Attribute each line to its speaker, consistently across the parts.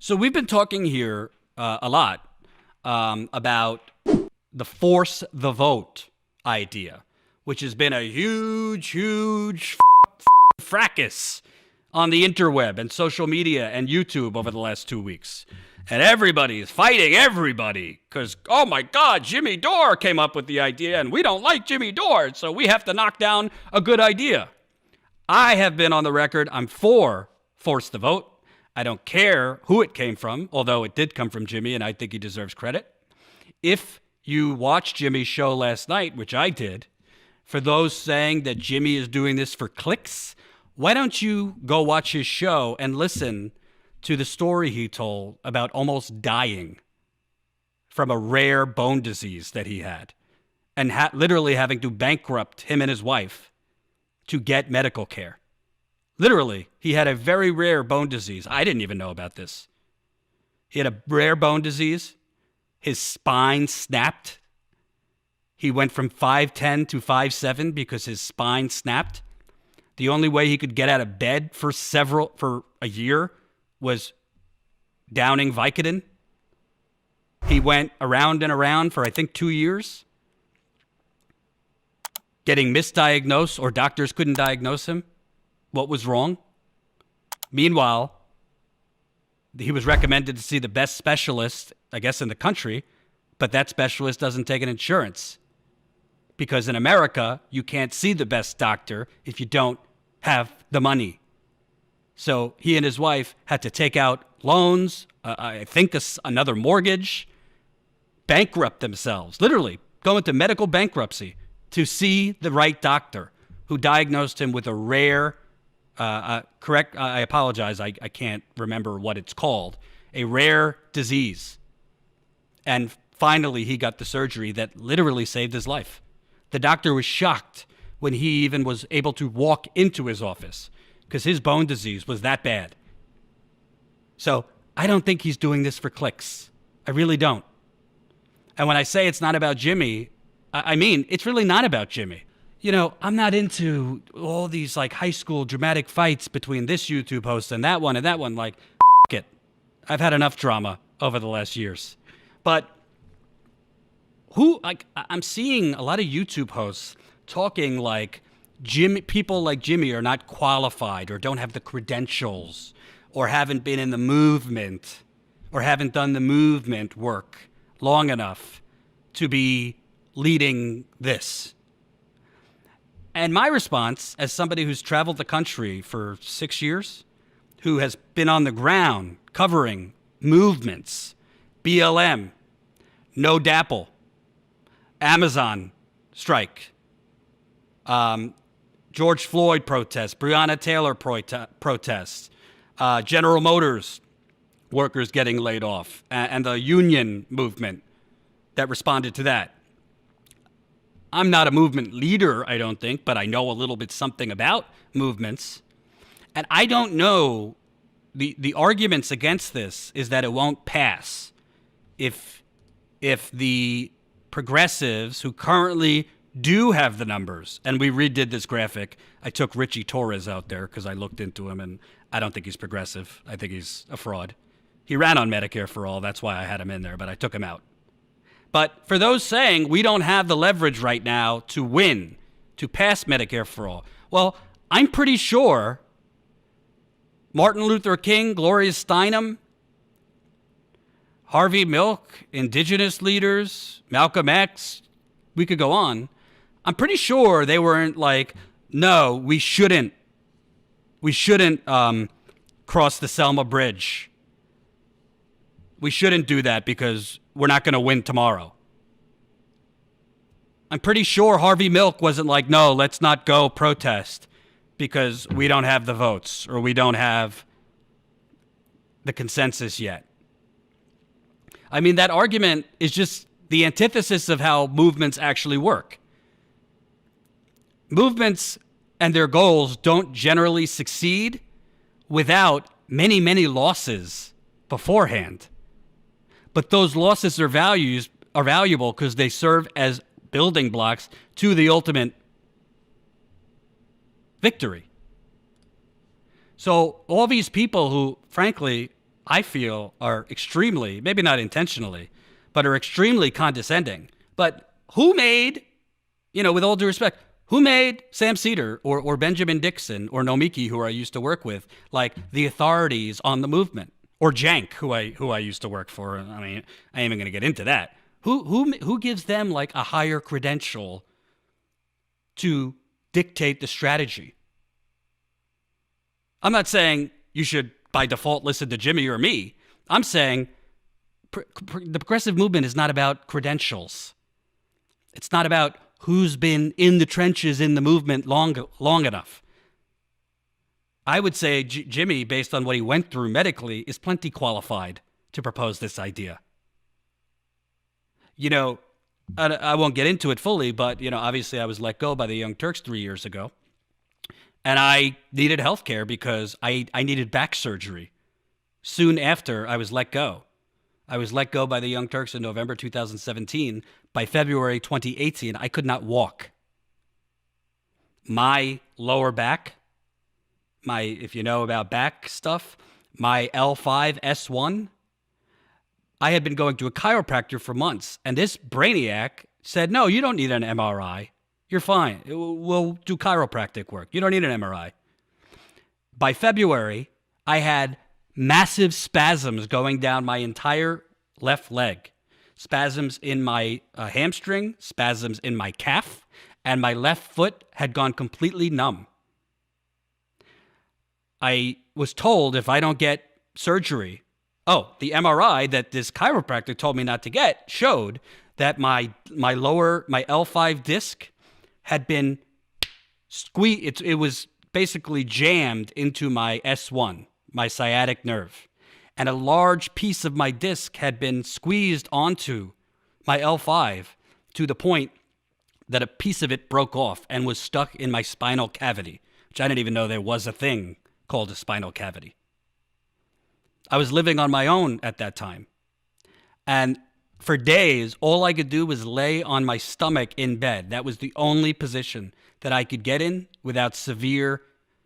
Speaker 1: So we've been talking here a lot about the force the vote idea, which has been a huge fracas on the interweb and social media and YouTube over the last 2 weeks. And everybody is fighting everybody because, oh my God, Jimmy Dore came up with the idea and we don't like Jimmy Dore, so we have to knock down a good idea. I have been on the record, I'm for force the vote. I don't care who it came from, although it did come from Jimmy and I think he deserves credit. If you watched Jimmy's show last night, which I did, for those saying that Jimmy is doing this for clicks, why don't you go watch his show and listen to the story he told about almost dying from a rare bone disease that he had and literally having to bankrupt him and his wife to get medical care. Literally, he had a very rare bone disease. I didn't even know about this. He had a rare bone disease. His spine snapped. He went from 5'10" to 5'7" because his spine snapped. The only way he could get out of bed for a year was downing Vicodin. He went around and around for, I think, 2 years, getting misdiagnosed, or doctors couldn't diagnose him what was wrong. Meanwhile, he was recommended to see the best specialist, I guess, in the country, but that specialist doesn't take an insurance. Because in America, you can't see the best doctor if you don't have the money. So he and his wife had to take out loans, I think another mortgage, bankrupt themselves, literally go into medical bankruptcy to see the right doctor who diagnosed him with a rare, I apologize, I can't remember what it's called, a rare disease. And finally, he got the surgery that literally saved his life. The doctor was shocked when he even was able to walk into his office because his bone disease was that bad. So I don't think he's doing this for clicks. I really don't. And when I say it's not about Jimmy, I mean, it's really not about Jimmy. You know, I'm not into all these like high school dramatic fights between this YouTube host and that one. Like, it. I've had enough drama over the last years. But I'm seeing a lot of YouTube hosts talking like people like Jimmy are not qualified or don't have the credentials or haven't been in the movement or haven't done the movement work long enough to be leading this. And my response, as somebody who's traveled the country for 6 years, who has been on the ground covering movements, BLM, No DAPL, Amazon strike, George Floyd protests, Breonna Taylor protests, General Motors workers getting laid off, and the union movement that responded to that. I'm not a movement leader, I don't think, but I know a little bit something about movements. And I don't know, the arguments against this is that it won't pass if the progressives who currently do have the numbers, and we redid this graphic. I took Richie Torres out there because I looked into him, and I don't think he's progressive. I think he's a fraud. He ran on Medicare for All. That's why I had him in there, but I took him out. But for those saying we don't have the leverage right now to win, to pass Medicare for All, well, I'm pretty sure Martin Luther King, Gloria Steinem, Harvey Milk, indigenous leaders, Malcolm X, we could go on. I'm pretty sure they weren't like, no, we shouldn't cross the Selma Bridge. We shouldn't do that because we're not going to win tomorrow. I'm pretty sure Harvey Milk wasn't like, no, let's not go protest because we don't have the votes or we don't have the consensus yet. I mean, that argument is just the antithesis of how movements actually work. Movements and their goals don't generally succeed without many, many losses beforehand. But those losses are valuable because they serve as building blocks to the ultimate victory. So all these people who, frankly, I feel, are extremely, maybe not intentionally, but are extremely condescending. But who made, with all due respect, who made Sam Cedar or Benjamin Dixon or Nomiki, who I used to work with, like the authorities on the movement? Or Jank, who I used to work for? I mean, I ain't even going to get into that. Who gives them like a higher credential to dictate the strategy? I'm not saying you should by default listen to Jimmy or me. I'm saying the progressive movement is not about credentials. It's not about who's been in the trenches in the movement long enough. I would say Jimmy, based on what he went through medically, is plenty qualified to propose this idea. I won't get into it fully, but, obviously I was let go by the Young Turks 3 years ago. And I needed health care because I needed back surgery. Soon after I was let go. I was let go by the Young Turks in November 2017. By February 2018, I could not walk. My lower back, if you know about back stuff, my L5, S1, I had been going to a chiropractor for months, and this brainiac said, no, you don't need an MRI. You're fine. We'll do chiropractic work. You don't need an MRI. By February, I had massive spasms going down my entire left leg. Spasms in my hamstring, spasms in my calf, and my left foot had gone completely numb. I was told if I don't get surgery, the MRI that this chiropractor told me not to get showed that my L5 disc had been squeezed. It was basically jammed into my S1, my sciatic nerve. And a large piece of my disc had been squeezed onto my L5 to the point that a piece of it broke off and was stuck in my spinal cavity, which I didn't even know there was a thing called a spinal cavity. I was living on my own at that time. And for days, all I could do was lay on my stomach in bed. That was the only position that I could get in without severe,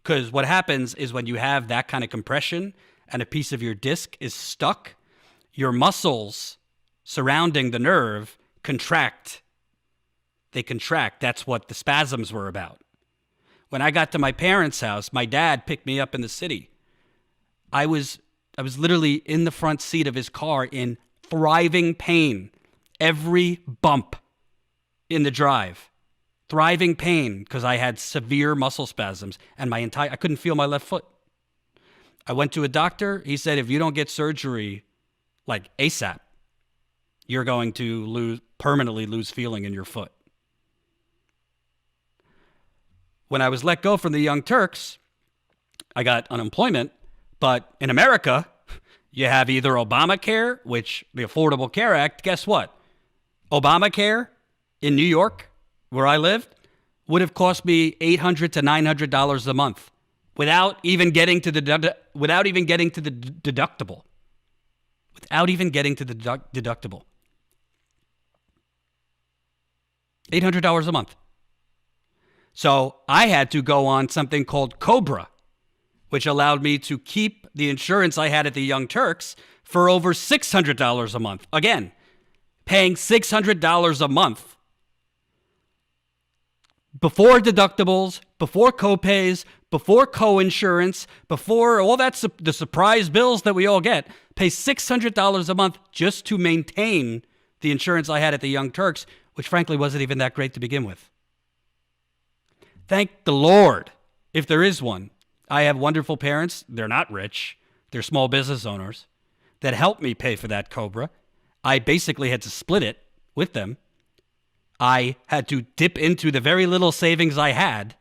Speaker 1: because what happens is when you have that kind of compression and a piece of your disc is stuck, your muscles surrounding the nerve contract. They contract. That's what the spasms were about. When I got to my parents' house, my dad picked me up in the city. I was literally in the front seat of his car in thriving pain. Every bump in the drive. Thriving pain because I had severe muscle spasms and I couldn't feel my left foot. I went to a doctor. He said, if you don't get surgery like ASAP, you're going to permanently lose feeling in your foot. When I was let go from the Young Turks, I got unemployment. But in America, you have either Obamacare, which the Affordable Care Act, guess what? Obamacare in New York, where I lived, would have cost me $800 to $900 a month without even getting to the deductible. Without even getting to the deductible. $800 a month. So I had to go on something called Cobra, which allowed me to keep the insurance I had at the Young Turks for over $600 a month. Again, paying $600 a month before deductibles, before copays, before co-insurance, before all that the surprise bills that we all get. Pay $600 a month just to maintain the insurance I had at the Young Turks, which frankly wasn't even that great to begin with. Thank the Lord, if there is one. I have wonderful parents. They're not rich. They're small business owners that helped me pay for that Cobra. I basically had to split it with them. I had to dip into the very little savings I had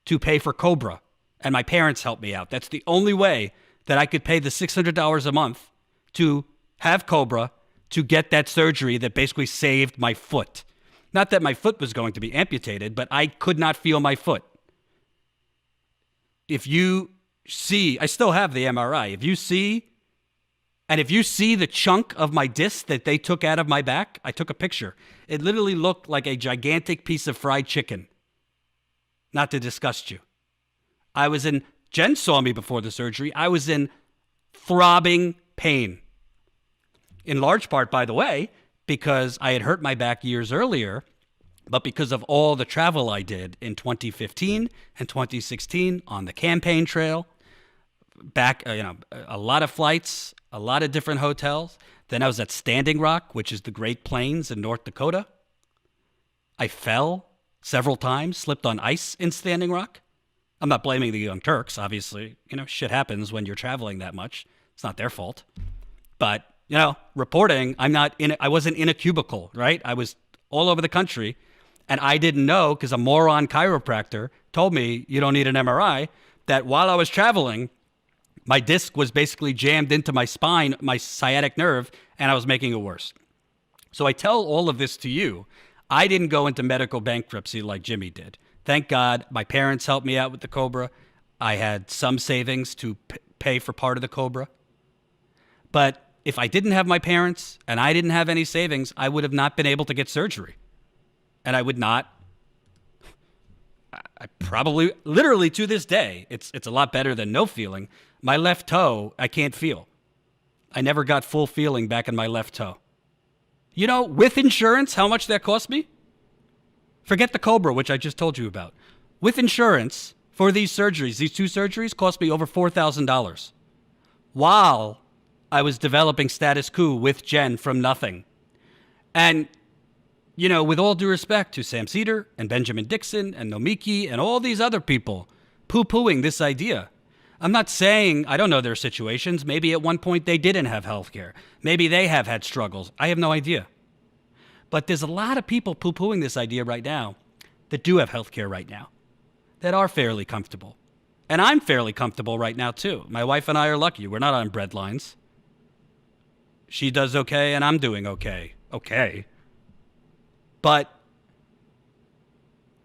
Speaker 1: to pay for Cobra. And my parents helped me out. That's the only way that I could pay the $600 a month to have Cobra to get that surgery that basically saved my foot. Not that my foot was going to be amputated, but I could not feel my foot. If you see, I still have the MRI. If you see the chunk of my disc that they took out of my back, I took a picture. It literally looked like a gigantic piece of fried chicken. Not to disgust you. Jen saw me before the surgery. I was in throbbing pain. In large part, by the way, because I had hurt my back years earlier, but because of all the travel I did in 2015 and 2016 on the campaign trail, back, a lot of flights, a lot of different hotels. Then I was at Standing Rock, which is the Great Plains in North Dakota. I fell several times, slipped on ice in Standing Rock. I'm not blaming the Young Turks, obviously. Shit happens when you're traveling that much. It's not their fault. But, reporting, I wasn't in a cubicle, right? I was all over the country, and I didn't know, because a moron chiropractor told me you don't need an MRI, that while I was traveling, my disc was basically jammed into my spine, my sciatic nerve, and I was making it worse. So I tell all of this to you. I didn't go into medical bankruptcy like Jimmy did. Thank God my parents helped me out with the Cobra. I had some savings to pay for part of the Cobra. But if I didn't have my parents and I didn't have any savings, I would have not been able to get surgery. And I would not. I probably, literally to this day, it's a lot better than no feeling. My left toe, I can't feel. I never got full feeling back in my left toe. With insurance, how much that cost me? Forget the Cobra, which I just told you about. With insurance, for these two surgeries cost me over $4,000. While I was developing Status Coup with Jen from nothing. And, with all due respect to Sam Cedar and Benjamin Dixon and Nomiki and all these other people poo-pooing this idea. I'm not saying I don't know their situations. Maybe at one point they didn't have health care. Maybe they have had struggles. I have no idea. But there's a lot of people poo-pooing this idea right now that do have health care right now, that are fairly comfortable. And I'm fairly comfortable right now, too. My wife and I are lucky. We're not on bread lines. She does okay, and I'm doing okay. Okay. But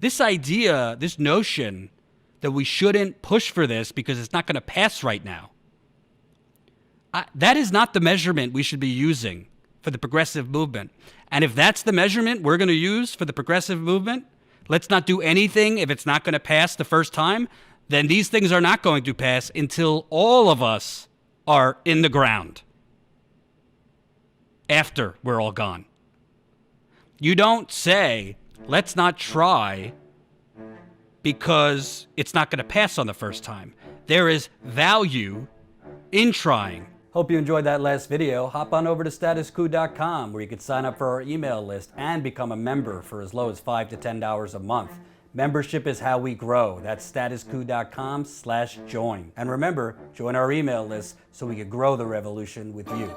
Speaker 1: this idea, this notion that we shouldn't push for this because it's not going to pass right now, that is not the measurement we should be using for the progressive movement. And if that's the measurement we're going to use for the progressive movement, let's not do anything if it's not going to pass the first time, then these things are not going to pass until all of us are in the ground. After we're all gone. You don't say, let's not try because it's not going to pass on the first time. There is value in trying. Hope you enjoyed that last video. Hop on over to statuscoup.com where you can sign up for our email list and become a member for as low as $5 to $10 a month. Membership is how we grow. That's statuscoup.com/join. And remember, join our email list so we can grow the revolution with you.